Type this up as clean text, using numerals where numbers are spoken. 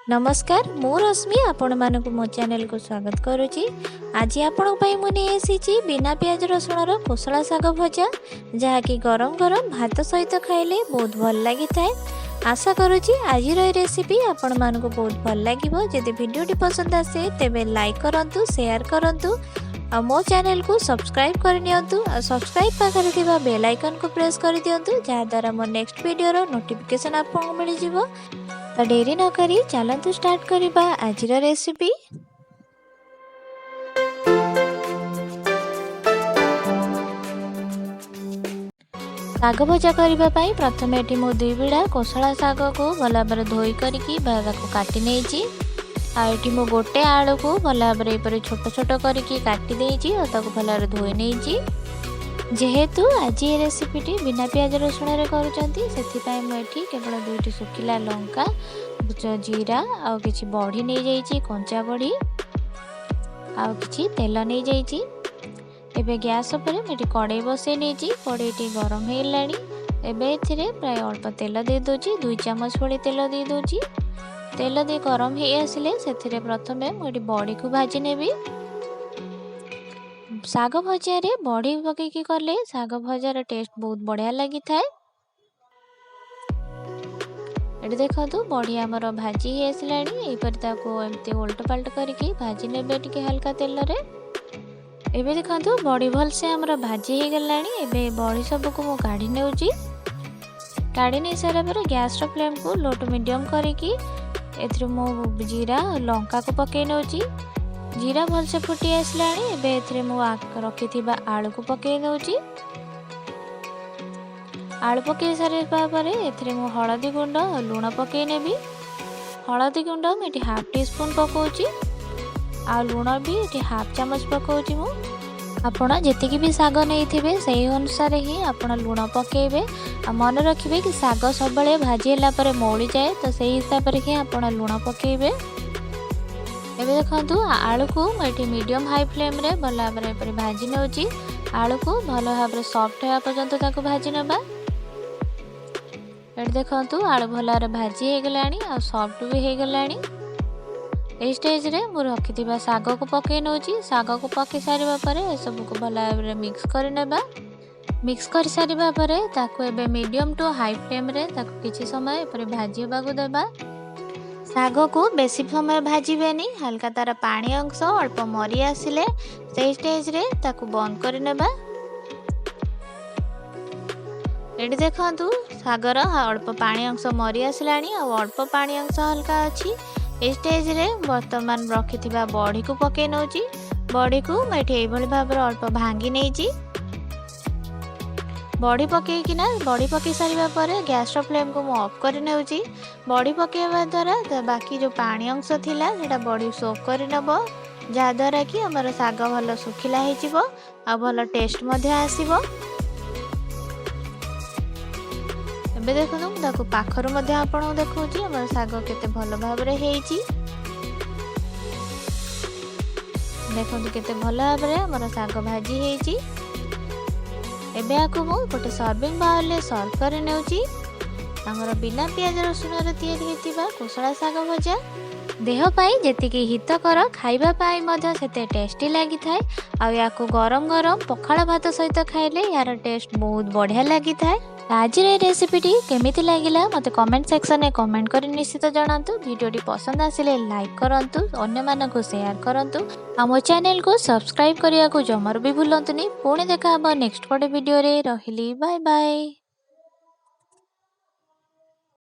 नमस्कार मु रश्मि आपण मानक मो चैनल को स्वागत करुच्ची। आज आपण मुझे बिना प्याज रसुण कोसला शाग भजा जहाँकि गरम गरम भात सहित खाइले बहुत भल लगी थाए। आशा करुच्ची आज रेसिपी आपण मानक बहुत भल लगे। जदि वीडियोटी पसंद आसे तेबे लाइक करंतु, शेयर करंतु और मो चैनल को सब्सक्राइब करनियंतु। सब्सक्राइब पाखरे थिबा बेल आइकन को प्रेस कर दियंतु जहाँ द्वारा मो नेक्स्ट वीडियो रो नोटिफिकेशन आपको मिल जिवो। तो देरी न करी चलतु स्टार्ट करिबा आजिर रेसिपी। शाग भजा करबा पई प्रथम एठी मो दुई बिड़ा कोसला शाग को भला भाबरे धोई करिकी भागको काटी नेची। आ एठी मो गोटे आलू को भला भाबरे एपरे छोट छोट करिकी काटी देइची और ताको भला भाबरे धोई नेची। जेहेतु आज ये रेसिपीटी बिना प्याज रसुण रे करूचंती सेथिपाई मु एठी केवल दुईटी सुखिला लंका, जीरा आ किछि बड़ी नै जाइछि, कंचा बड़ी आ किछि तेल नै जाइछि। एबे गैस पर मेटी कड़ाई बसै नेछि। कड़ाईटी गरम हेलानी। एबे एथिरे प्राय अल्प तेल दे दोछि, 2 चम्मच भली तेल दे दोछि। तेल दे गरम हे आसिले सेथिरे प्रथमे मु एठी बड़ी को भाजी नेबी। शाग भजा बड़ी पकईकी कले शाग भजार टेस्ट बहुत बढ़िया लगी थाए। ये देखो बड़ी आमर भाजी ही आसलानी। एमती उल्ट पाल्ट करके भाजी ने टिके हल्का तेल रे। एबे देखो बड़ी भल से आमर भाजी हो गलानी। एबे बड़ी सब को मु काढ़ी नेउची। काढ़ी नहीं सारा पर गैस रो फ्लेम को लो टू मीडियम करके एथरे मु जीरा लंका को पकई नेउची। जीरा भल से फुटी आसलानी। एबे एथरे मु रखी आलू को पकई नेउची। आलू पकई सारा पर एथरे मु हळदी गुंड और लुण पकई नेबी। हळदी गुंड मैं हाफ टी स्पून पकाउची आ लुण भी ये हाफ चम्मच पकाउची। मु आपण जेतिकी भी शाग नहीं से अनुसार ही आपण लुण पकेबे। आ मन रखिबे कि शाग सब बळे भाजी हला पर मौली जाए तो सही हिसाब रे ही आपण लुण पकेबे। एबे देखंतु आलू को मैं मीडियम हाई फ्लेम रे भल भाव भाजी नेउची। आलू को भल भाव सॉफ्ट होगा पर्यंत ताको भाजी नेबा। ये देखंतु आलू भल भाजी हो गलानी आ सॉफ्ट भी हो गलानी। ए स्टेज रे मु रखिथिबा शाग को पकई नउची। शाग को पकई सारिबा परे सब को भल भाव मिक्स कर नेबा। मिक्स कर सारिबा परे ताको एबे मीडियम टू हाई फ्लेम रे ताको किछि समय पर भाजी होबा को देबा। शाग को बेसी समय भाजबेनी, हल्का तार पानी अंश अल्प मरी आसिले से स्टेज रे ताकू बंद कर नेबा। एटी देखंतु शागर अल्प पानी अंश मरी आसिलानी आ अल्प पानी अंश हल्का अच्छी। ए स्टेज रे वर्तमान रखिथिबा बड़ी को पकई नउची। बड़ी को मैं एठी एभली भाबरे अल्प भांगी नेची। बड़ी पकईकिना बड़ी पकई सारिबा परे गैस रो फ्लेम को मु ऑफ कर नेउची। बड़ी पकेଇବା द्वारा बाकी जो पानी अंश थिला सेटा बड़ी सोक कर नबो जा द्वारा कि हमर शाग भल सुखिला हेजिवो आ भल टेस्ट मध्ये आसीबो। एबे देखनु ताको पाखरु मध्ये आपण देखौची हमर शाग केते भल भाव रे हेइची। देखंतु केते भल भाव रे हमर शाग भाजी हेइची। एबे आकु मु गोटे सर्विंग बाउल ले सर्व कर नेउची। हमर बिना प्याज रसुण रे तैयारी हेतिबा कोसला शाग भजा देह पाई जेतिकी हितकर खाइबा पाई मध्य सेते टेस्टी लागि थाए। आ याकु गरम गरम पखाळ भात सहित खाइले यार टेस्ट बहुत बढ़िया लागि थाए। आज रे रेसिपीटी केमिति लागिला मते कमेंट सेक्शन में कमेंट कर निश्चित जणांतु। वीडियोटी पसंद आसिले लाइक करंतु, अन्य मानकु शेयर करंतु। हमो चैनल को सब्सक्राइब करिया को जमर भी भूलंतुनी। पुणी देखा हबो नेक्स्ट वीडियो रे। रहिली बाय बाय।